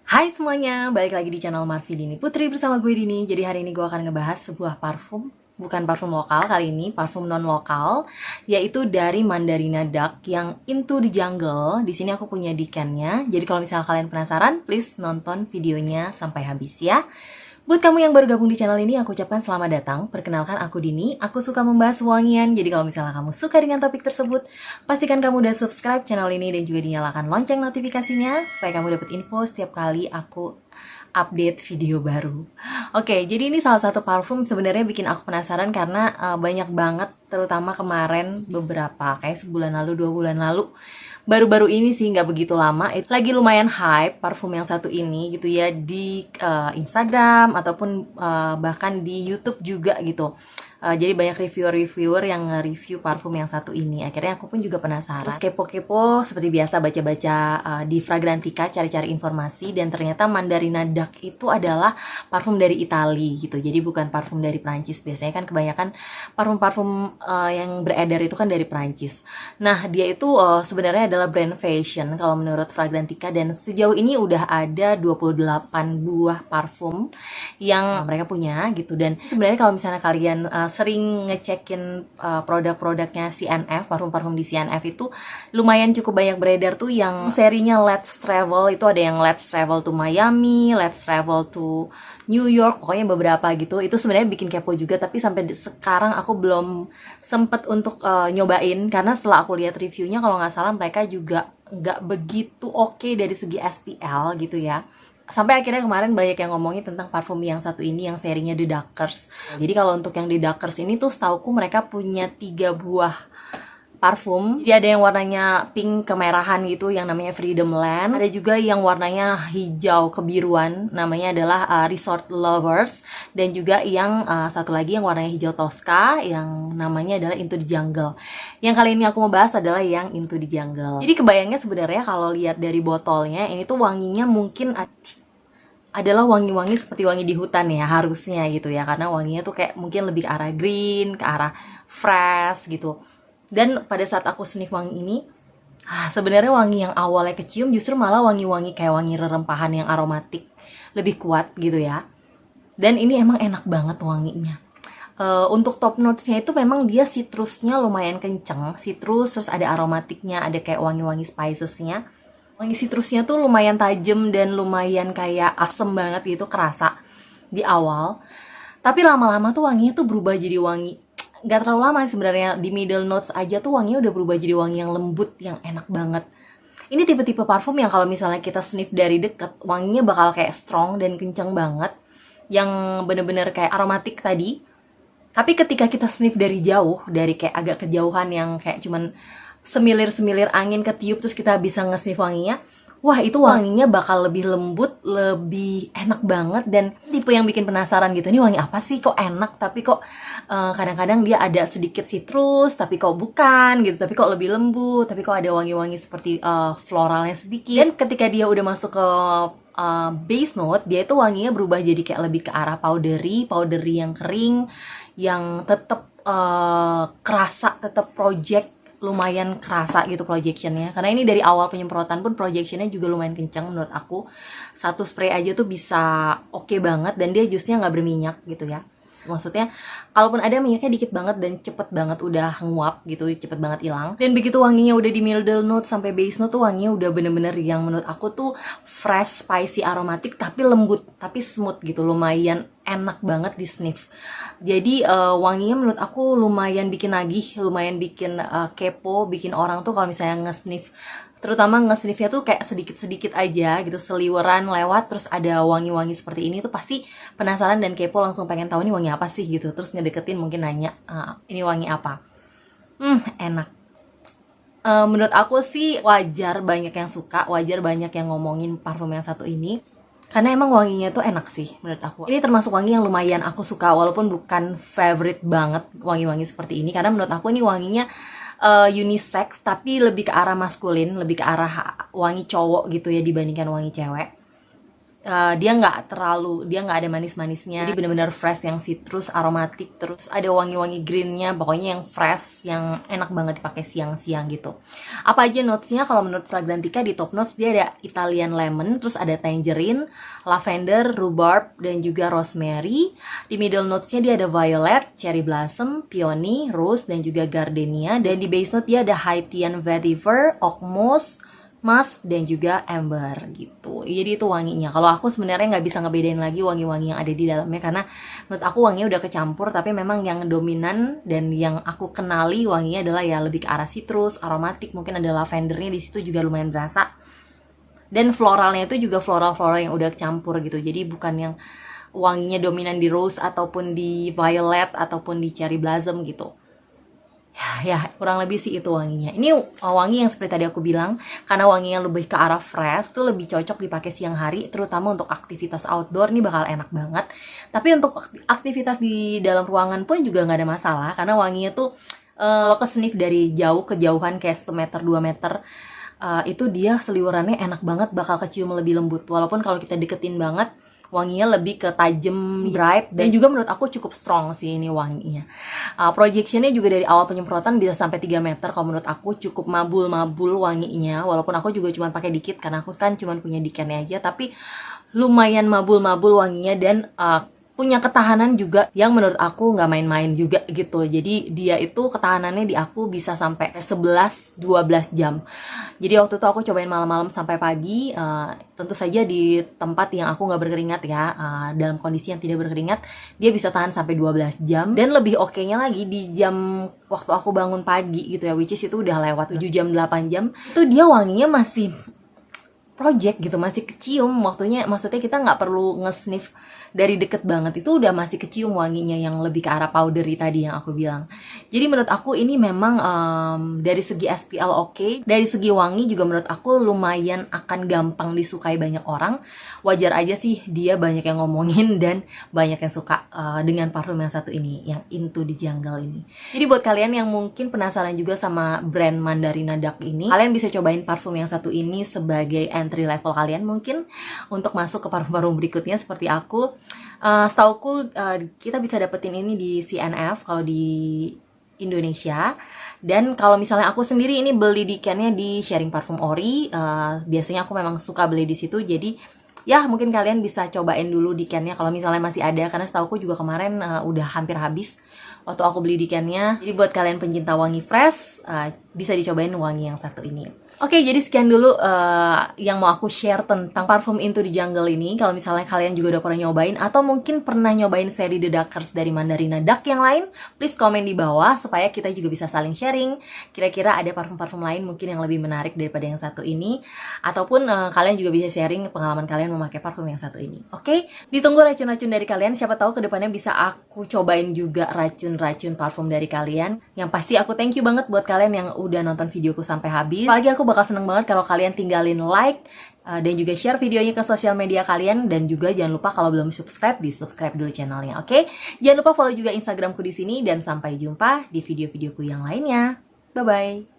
Hai semuanya, balik lagi di channel Marvi Dini Putri bersama gue Dini. Jadi hari ini gue akan ngebahas sebuah parfum, bukan parfum lokal kali ini, parfum non lokal, yaitu dari Mandarina Duck yang Into the Jungle. Di sini aku punya decannya. Jadi kalau misalnya kalian penasaran, please nonton videonya sampai habis ya. Buat kamu yang baru gabung di channel ini, aku ucapkan selamat datang. Perkenalkan, aku Dini. Aku suka membahas wangian. Jadi kalau misalnya kamu suka dengan topik tersebut, pastikan kamu udah subscribe channel ini dan juga dinyalakan lonceng notifikasinya supaya kamu dapat info setiap kali aku update video baru. Oke, jadi ini salah satu parfum sebenarnya bikin aku penasaran karena banyak banget, terutama kemarin beberapa, kayak sebulan lalu, 2 bulan lalu. Baru-baru ini sih, nggak begitu lama, lagi lumayan hype parfum yang satu ini gitu ya di Instagram ataupun bahkan di YouTube juga gitu. Jadi banyak reviewer-reviewer yang nge-review parfum yang satu ini. Akhirnya aku pun juga penasaran. Terus kepo-kepo seperti biasa baca-baca di Fragrantica, cari-cari informasi, dan ternyata Mandarina Duck itu adalah parfum dari Italia gitu. Jadi bukan parfum dari Prancis. Biasanya kan kebanyakan parfum-parfum yang beredar itu kan dari Prancis. Nah, dia itu sebenarnya adalah brand fashion kalau menurut Fragrantica, dan sejauh ini udah ada 28 buah parfum yang mereka punya gitu. Dan sebenarnya kalau misalnya kalian sering ngecekin produk-produknya CNF, parfum-parfum di CNF itu lumayan cukup banyak beredar tuh yang serinya Let's Travel. Itu ada yang Let's Travel to Miami, Let's Travel to New York, pokoknya beberapa gitu. Itu sebenarnya bikin kepo juga, tapi sampai sekarang aku belum sempet untuk nyobain, karena setelah aku lihat reviewnya kalau nggak salah mereka juga nggak begitu oke dari segi SPL gitu ya. Sampai akhirnya kemarin banyak yang ngomongin tentang parfum yang satu ini yang serinya The Duckers. Jadi kalau untuk yang The Duckers ini tuh setauku mereka punya 3 buah parfum. Jadi ada yang warnanya pink kemerahan gitu yang namanya Freedom Land. Ada juga yang warnanya hijau kebiruan namanya adalah Resort Lovers. Dan juga yang satu lagi yang warnanya hijau Tosca yang namanya adalah Into the Jungle. Yang kali ini aku mau bahas adalah yang Into the Jungle. Jadi kebayangnya sebenarnya kalau lihat dari botolnya ini tuh wanginya mungkin adalah wangi-wangi seperti wangi di hutan ya harusnya gitu ya, karena wanginya tuh kayak mungkin lebih ke arah green, ke arah fresh gitu. Dan pada saat aku sniff wangi ini, sebenarnya wangi yang awalnya kecium justru malah wangi-wangi kayak wangi rerempahan yang aromatik lebih kuat gitu ya. Dan ini emang enak banget wanginya. Untuk top notes-nya itu memang dia citrusnya lumayan kenceng, citrus, terus ada aromatiknya, ada kayak wangi-wangi spicesnya. Wangi citrusnya tuh lumayan tajam dan lumayan kayak asem banget gitu, kerasa di awal. Tapi lama-lama tuh wanginya tuh berubah jadi wangi, nggak terlalu lama sebenarnya, di middle notes aja tuh wanginya udah berubah jadi wangi yang lembut, yang enak banget. Ini tipe-tipe parfum yang kalau misalnya kita sniff dari deket, wanginya bakal kayak strong dan kenceng banget, yang bener-bener kayak aromatik tadi. Tapi ketika kita sniff dari jauh, dari kayak agak kejauhan yang kayak cuman semilir-semilir angin ketiup terus kita bisa nge-sniff wanginya, wah itu wanginya bakal lebih lembut, lebih enak banget. Dan tipe yang bikin penasaran gitu, ini wangi apa sih kok enak tapi kok kadang-kadang dia ada sedikit citrus tapi kok bukan gitu, tapi kok lebih lembut, tapi kok ada wangi-wangi seperti floralnya sedikit. Dan ketika dia udah masuk ke base note, dia itu wanginya berubah jadi kayak lebih ke arah powdery yang kering, yang tetap kerasa, tetap project, lumayan kerasa gitu projectionnya. Karena ini dari awal penyemprotan pun projectionnya juga lumayan kencang menurut aku. Satu spray aja tuh bisa oke banget, dan dia jusnya nggak berminyak gitu ya. Maksudnya kalaupun ada minyaknya dikit banget dan cepet banget udah nguap gitu, cepet banget hilang. Dan begitu wanginya udah di middle note sampai base note tuh wanginya udah bener-bener yang menurut aku tuh fresh, spicy, aromatik, tapi lembut, tapi smooth gitu, lumayan enak banget di sniff. Jadi wanginya menurut aku lumayan bikin nagih, lumayan bikin kepo, bikin orang tuh kalau misalnya nge-sniff, terutama nge-sniffnya tuh kayak sedikit-sedikit aja gitu, seliweran lewat terus ada wangi-wangi seperti ini tuh pasti penasaran dan kepo, langsung pengen tahu ini wangi apa sih gitu, terus ngedeketin mungkin nanya ini wangi apa. Enak. Menurut aku sih wajar banyak yang suka, wajar banyak yang ngomongin parfum yang satu ini, karena emang wanginya tuh enak sih menurut aku. Ini termasuk wangi yang lumayan aku suka, walaupun bukan favorite banget wangi-wangi seperti ini, karena menurut aku ini wanginya unisex, tapi lebih ke arah maskulin, lebih ke arah wangi cowok gitu ya dibandingkan wangi cewek. dia nggak ada manis-manisnya, jadi benar-benar fresh, yang citrus, aromatik, terus ada wangi-wangi greennya, pokoknya yang fresh, yang enak banget dipakai siang-siang gitu. Apa aja notesnya? Kalau menurut Fragrantica di top notes dia ada Italian lemon, terus ada tangerine, lavender, rhubarb, dan juga rosemary. Di middle notesnya dia ada violet, cherry blossom, peony, rose, dan juga gardenia. Dan di base note dia ada Haitian vetiver, oak moss, musk, dan juga amber gitu. Jadi itu wanginya. Kalau aku sebenarnya nggak bisa ngebedain lagi wangi-wangi yang ada di dalamnya, karena menurut aku wanginya udah kecampur. Tapi memang yang dominan dan yang aku kenali wanginya adalah ya lebih ke arah citrus, aromatik, mungkin ada lavendernya di situ juga lumayan berasa. Dan floralnya itu juga floral yang udah kecampur gitu. Jadi bukan yang wanginya dominan di rose ataupun di violet ataupun di cherry blossom gitu. Ya, kurang lebih sih itu wanginya. Ini wangi yang seperti tadi aku bilang, karena wanginya lebih ke arah fresh, tuh lebih cocok dipakai siang hari, terutama untuk aktivitas outdoor. Ini bakal enak banget. Tapi untuk aktivitas di dalam ruangan pun juga nggak ada masalah, karena wanginya tuh lo ke-sniff dari jauh, kejauhan kayak 1 meter 2 meter, itu dia seliwerannya enak banget, bakal kecium lebih lembut. Walaupun kalau kita deketin banget, wanginya lebih ke tajam, bright, dan juga menurut aku cukup strong sih ini wanginya. Projectionnya juga dari awal penyemprotan bisa sampai 3 meter. Kalau menurut aku cukup mabul wanginya, walaupun aku juga cuma pakai dikit karena aku kan cuma punya dikannya aja, tapi lumayan mabul wanginya, dan punya ketahanan juga yang menurut aku nggak main-main juga gitu. Jadi dia itu ketahanannya di aku bisa sampai 11-12 jam. Jadi waktu itu aku cobain malam-malam sampai pagi, tentu saja di tempat yang aku nggak berkeringat ya, dalam kondisi yang tidak berkeringat, dia bisa tahan sampai 12 jam. Dan lebih oke-nya lagi di jam waktu aku bangun pagi gitu ya, which is itu udah lewat 7 jam 8 jam, itu dia wanginya masih project gitu, masih kecium. Maksudnya kita nggak perlu nge-sniff dari deket banget, itu udah masih kecium wanginya yang lebih ke arah powdery tadi yang aku bilang. Jadi menurut aku ini memang dari segi SPL oke, dari segi wangi juga menurut aku lumayan akan gampang disukai banyak orang. Wajar aja sih dia banyak yang ngomongin dan banyak yang suka dengan parfum yang satu ini, yang Into the Jungle ini. Jadi buat kalian yang mungkin penasaran juga sama brand Mandarina Duck ini, kalian bisa cobain parfum yang satu ini sebagai entry level kalian mungkin untuk masuk ke parfum-parfum berikutnya seperti aku. Setauku kita bisa dapetin ini di CNF kalau di Indonesia. Dan kalau misalnya aku sendiri ini beli dikannya di Sharing Parfum Ori, biasanya aku memang suka beli di situ. Jadi ya mungkin kalian bisa cobain dulu dikannya kalau misalnya masih ada, karena setauku juga kemarin udah hampir habis waktu aku beli dikannya. Jadi buat kalian pencinta wangi fresh, bisa dicobain wangi yang satu ini. Oke, jadi sekian dulu yang mau aku share tentang parfum Into the Jungle ini. Kalau misalnya kalian juga udah pernah nyobain atau mungkin pernah nyobain seri The Duckers dari Mandarina Duck yang lain, please komen di bawah supaya kita juga bisa saling sharing. Kira-kira ada parfum-parfum lain mungkin yang lebih menarik daripada yang satu ini, ataupun kalian juga bisa sharing pengalaman kalian memakai parfum yang satu ini. Oke, ditunggu racun-racun dari kalian. Siapa tahu kedepannya bisa aku cobain juga racun-racun parfum dari kalian. Yang pasti aku thank you banget buat kalian yang udah nonton videoku sampai habis. Apalagi aku bakal seneng banget kalau kalian tinggalin like dan juga share videonya ke sosial media kalian. Dan juga jangan lupa kalau belum subscribe, di subscribe dulu channelnya, oke? Jangan lupa follow juga Instagramku di sini, dan sampai jumpa di video-videoku yang lainnya. Bye-bye!